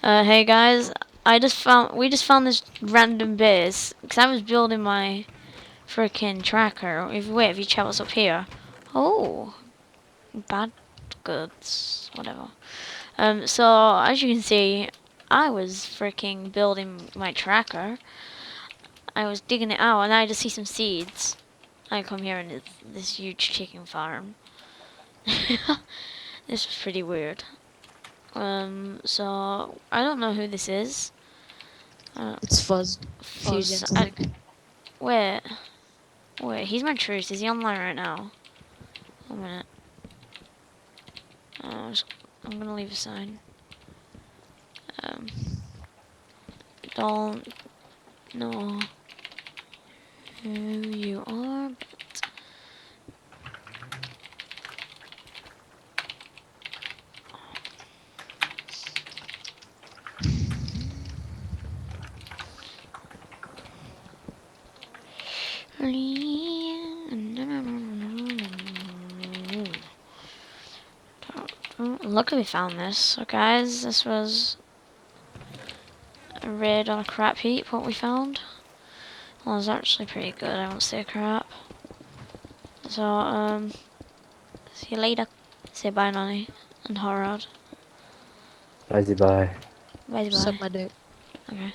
Hey guys, we just found this random base because I was building my freaking tracker. If you travels up here, oh, bad goods, whatever. So as you can see, I was freaking building my tracker. I was digging it out, and I just see some seeds. I come here and it's this huge chicken farm. This was pretty weird. So I don't know who this is. It's Fuzz. Fuzz. Fusions, I think. Wait, he's my truce. Is he online right now? 1 minute. I'm gonna leave a sign. Um, don't know who you are, but look, we found this. So guys, this was a raid on a crap heap. What we found. Well, it was actually pretty good. I won't say crap. So see you later. Say bye, Nani and Horrod. Bye. Bye bye. Suck my dick. Okay.